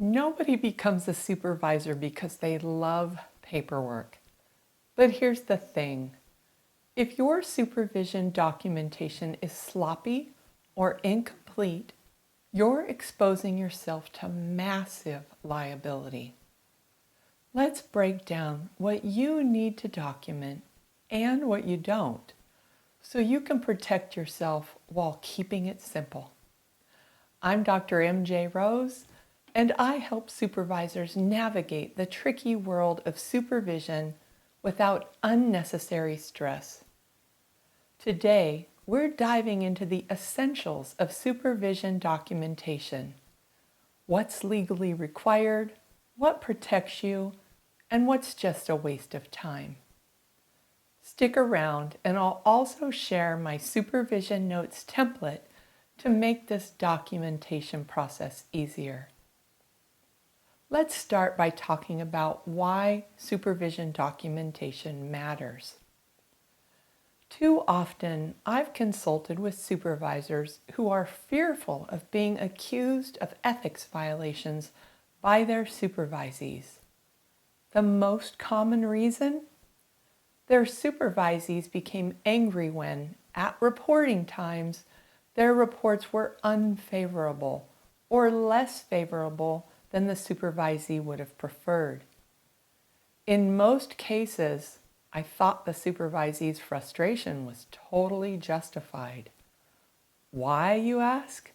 Nobody becomes a supervisor because they love paperwork. But here's the thing. If your supervision documentation is sloppy or incomplete, you're exposing yourself to massive liability. Let's break down what you need to document and what you don't, so you can protect yourself while keeping it simple. I'm Dr. M.J. Rose, and I help supervisors navigate the tricky world of supervision without unnecessary stress. Today, we're diving into the essentials of supervision documentation. What's legally required, what protects you, and what's just a waste of time. Stick around, and I'll also share my supervision notes template to make this documentation process easier. Let's start by talking about why supervision documentation matters. Too often, I've consulted with supervisors who are fearful of being accused of ethics violations by their supervisees. The most common reason? Their supervisees became angry when, at reporting times, their reports were unfavorable or less favorable than the supervisee would have preferred. In most cases, I thought the supervisee's frustration was totally justified. Why, you ask?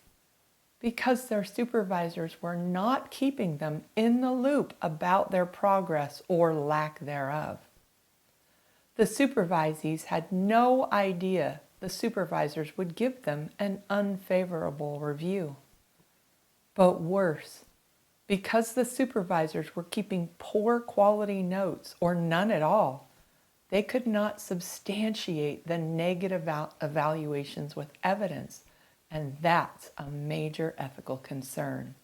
Because their supervisors were not keeping them in the loop about their progress or lack thereof. The supervisees had no idea the supervisors would give them an unfavorable review. But worse, because the supervisors were keeping poor quality notes or none at all, they could not substantiate the negative evaluations with evidence, and that's a major ethical concern.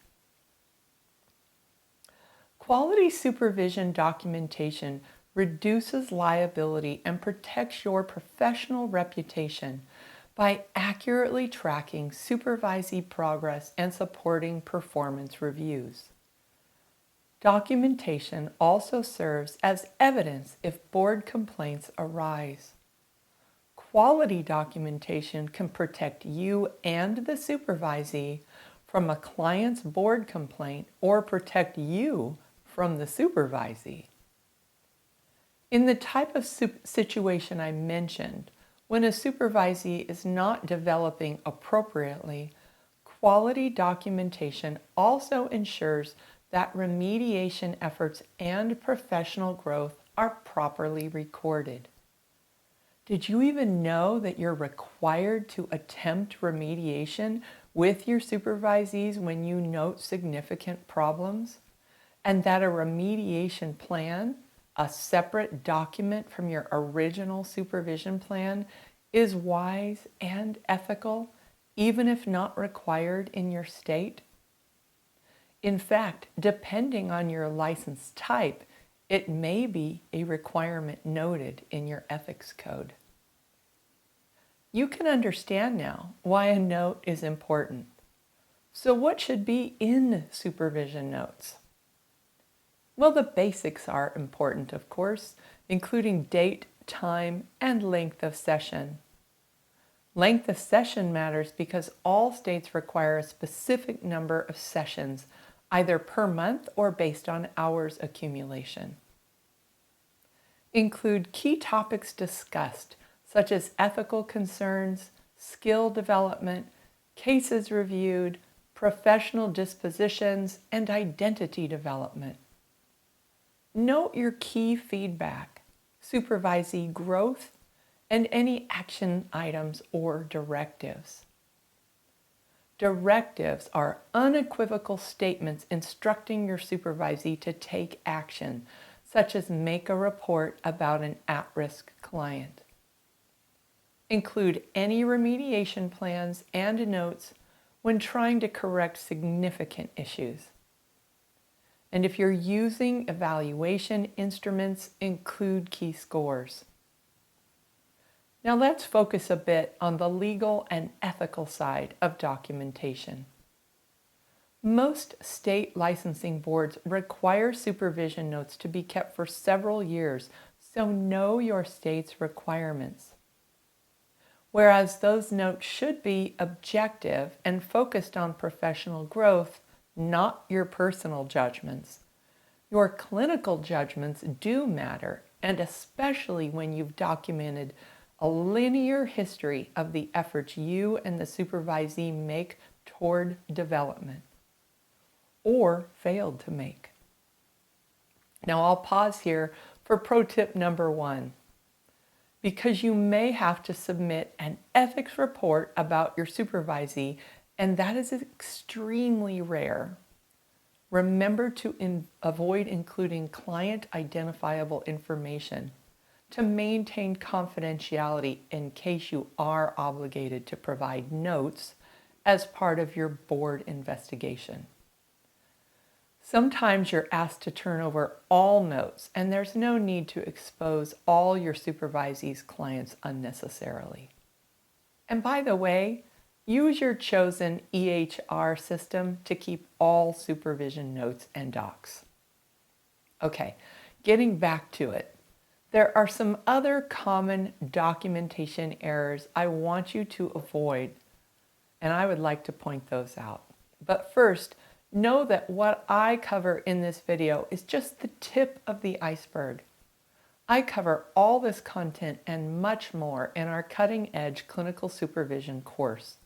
Quality supervision documentation reduces liability and protects your professional reputation by accurately tracking supervisee progress and supporting performance reviews. Documentation also serves as evidence if board complaints arise. Quality documentation can protect you and the supervisee from a client's board complaint or protect you from the supervisee. In the type of situation I mentioned, when a supervisee is not developing appropriately, quality documentation also ensures that remediation efforts and professional growth are properly recorded. Did you even know that you're required to attempt remediation with your supervisees when you note significant problems? And that a remediation plan, a separate document from your original supervision plan, is wise and ethical, even if not required in your state? In fact, depending on your license type, it may be a requirement noted in your ethics code. You can understand now why a note is important. So what should be in supervision notes? Well, the basics are important, of course, including date, time, and length of session. Length of session matters because all states require a specific number of sessions, either per month or based on hours accumulation. Include key topics discussed, such as ethical concerns, skill development, cases reviewed, professional dispositions, and identity development. Note your key feedback, supervisee growth, and any action items or directives. Directives are unequivocal statements instructing your supervisee to take action, such as make a report about an at-risk client. Include any remediation plans and notes when trying to correct significant issues. And if you're using evaluation instruments, include key scores. Now let's focus a bit on the legal and ethical side of documentation. Most state licensing boards require supervision notes to be kept for several years, so know your state's requirements. Whereas those notes should be objective and focused on professional growth, not your personal judgments. Your clinical judgments do matter, and especially when you've documented a linear history of the efforts you and the supervisee make toward development, or failed to make. Now I'll pause here for pro tip number 1, because you may have to submit an ethics report about your supervisee, and that is extremely rare. Remember to avoid including client identifiable information to maintain confidentiality in case you are obligated to provide notes as part of your board investigation. Sometimes you're asked to turn over all notes, and there's no need to expose all your supervisee's clients unnecessarily. And by the way, use your chosen EHR system to keep all supervision notes and docs. Okay, getting back to it. There are some other common documentation errors I want you to avoid, and I would like to point those out. But first, know that what I cover in this video is just the tip of the iceberg. I cover all this content and much more in our cutting-edge clinical supervision course.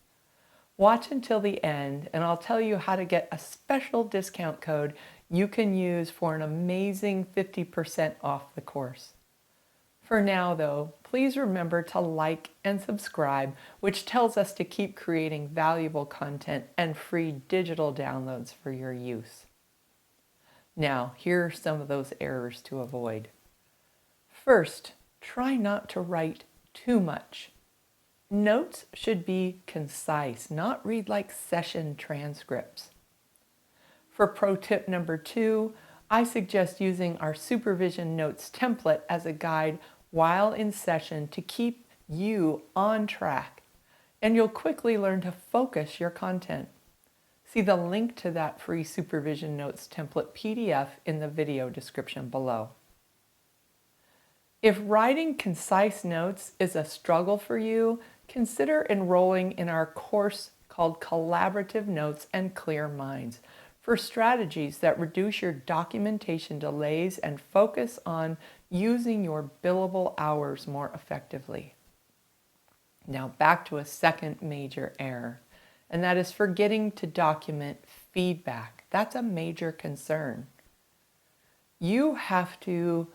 Watch until the end, and I'll tell you how to get a special discount code you can use for an amazing 50% off the course. For now, though, please remember to like and subscribe, which tells us to keep creating valuable content and free digital downloads for your use. Now, here are some of those errors to avoid. First, try not to write too much. Notes should be concise, not read like session transcripts. For pro tip number 2, I suggest using our supervision notes template as a guide while in session to keep you on track, and you'll quickly learn to focus your content. See the link to that free supervision notes template PDF in the video description below. If writing concise notes is a struggle for you, consider enrolling in our course called Collaborative Notes and Clear Minds for strategies that reduce your documentation delays and focus on using your billable hours more effectively. Now back to a second major error, and that is forgetting to document feedback. That's a major concern. You have to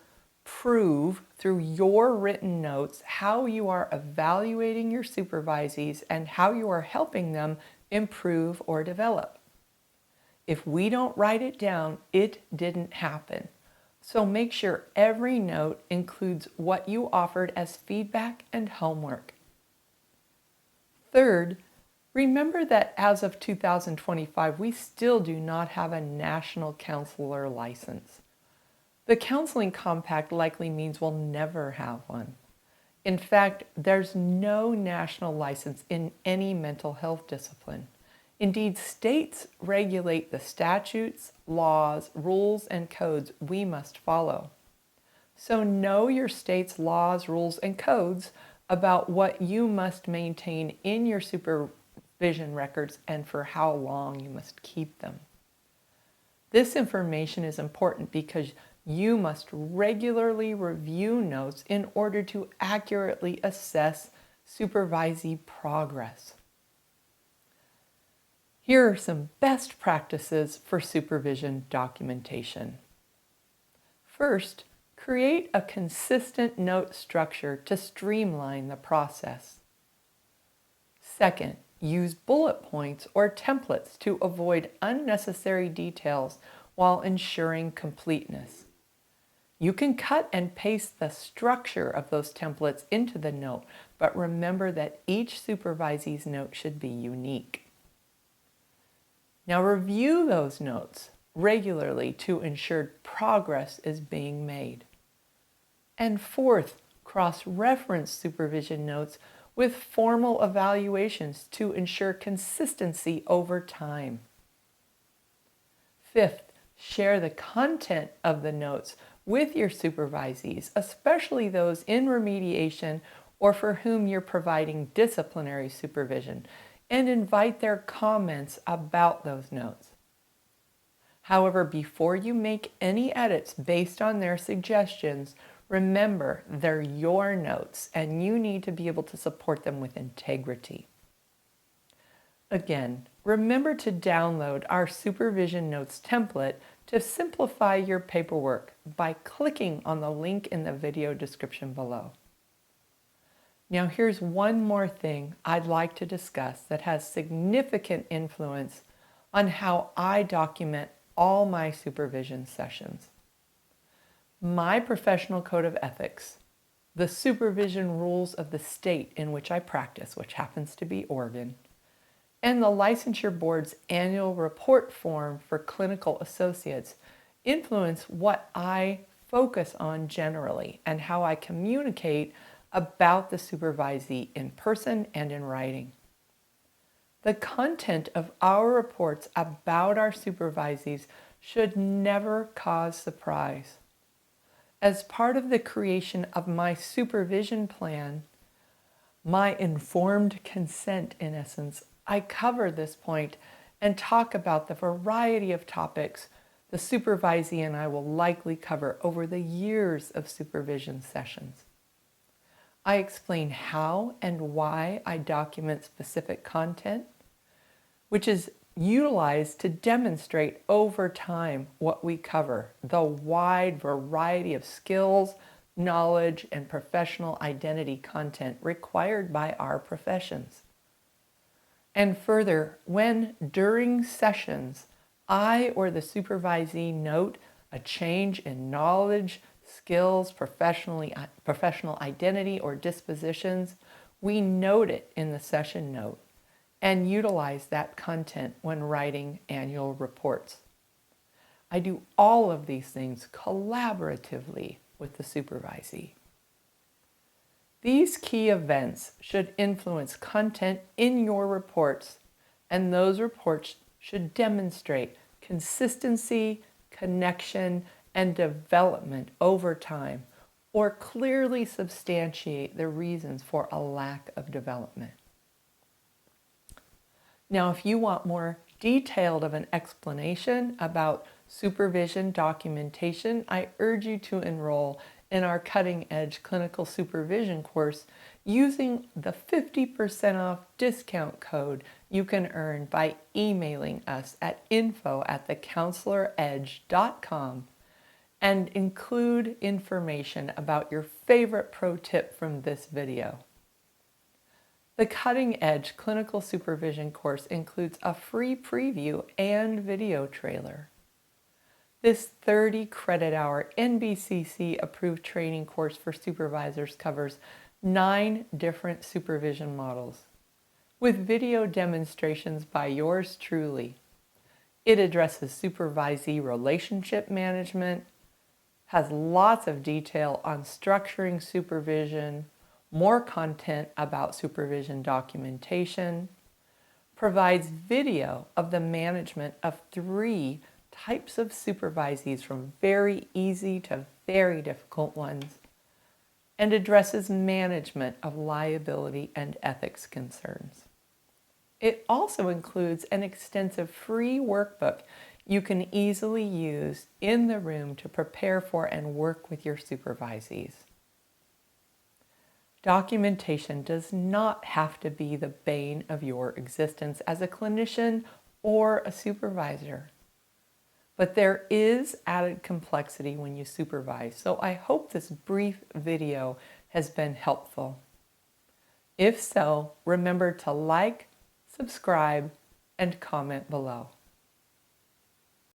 prove through your written notes how you are evaluating your supervisees and how you are helping them improve or develop. If we don't write it down, it didn't happen. So make sure every note includes what you offered as feedback and homework. Third, remember that as of 2025, we still do not have a national counselor license. The counseling compact likely means we'll never have one. In fact, there's no national license in any mental health discipline. Indeed, states regulate the statutes, laws, rules, and codes we must follow. So know your state's laws, rules, and codes about what you must maintain in your supervision records and for how long you must keep them. This information is important because you must regularly review notes in order to accurately assess supervisee progress. Here are some best practices for supervision documentation. First, create a consistent note structure to streamline the process. Second, use bullet points or templates to avoid unnecessary details while ensuring completeness. You can cut and paste the structure of those templates into the note, but remember that each supervisee's note should be unique. Now review those notes regularly to ensure progress is being made. And fourth, cross-reference supervision notes with formal evaluations to ensure consistency over time. Fifth, share the content of the notes with your supervisees, especially those in remediation or for whom you're providing disciplinary supervision, and invite their comments about those notes. However, before you make any edits based on their suggestions, remember they're your notes and you need to be able to support them with integrity. Again, remember to download our Supervision Notes template to simplify your paperwork by clicking on the link in the video description below. Now here's one more thing I'd like to discuss that has significant influence on how I document all my supervision sessions. My professional code of ethics, the supervision rules of the state in which I practice, which happens to be Oregon, and the licensure board's annual report form for clinical associates influence what I focus on generally and how I communicate about the supervisee in person and in writing. The content of our reports about our supervisees should never cause surprise. As part of the creation of my supervision plan, my informed consent in essence, I cover this point and talk about the variety of topics the supervisee and I will likely cover over the years of supervision sessions. I explain how and why I document specific content, which is utilized to demonstrate over time what we cover, the wide variety of skills, knowledge, and professional identity content required by our professions. And further, when during sessions, I or the supervisee note a change in knowledge, skills, professional identity, or dispositions, we note it in the session note and utilize that content when writing annual reports. I do all of these things collaboratively with the supervisee. These key events should influence content in your reports, and those reports should demonstrate consistency, connection, and development over time, or clearly substantiate the reasons for a lack of development. Now, if you want more detailed of an explanation about supervision documentation, I urge you to enroll in our cutting-edge clinical supervision course using the 50% off discount code you can earn by emailing us at info@thecounseloredge.com and include information about your favorite pro tip from this video. The Cutting Edge Clinical Supervision course includes a free preview and video trailer. This 30 credit hour NBCC approved training course for supervisors covers 9 different supervision models with video demonstrations by yours truly. It addresses supervisee relationship management, has lots of detail on structuring supervision, more content about supervision documentation, provides video of the management of 3 types of supervisees from very easy to very difficult ones, and addresses management of liability and ethics concerns. It also includes an extensive free workbook you can easily use in the room to prepare for and work with your supervisees. Documentation does not have to be the bane of your existence as a clinician or a supervisor. But there is added complexity when you supervise, so I hope this brief video has been helpful. If so, remember to like, subscribe, and comment below.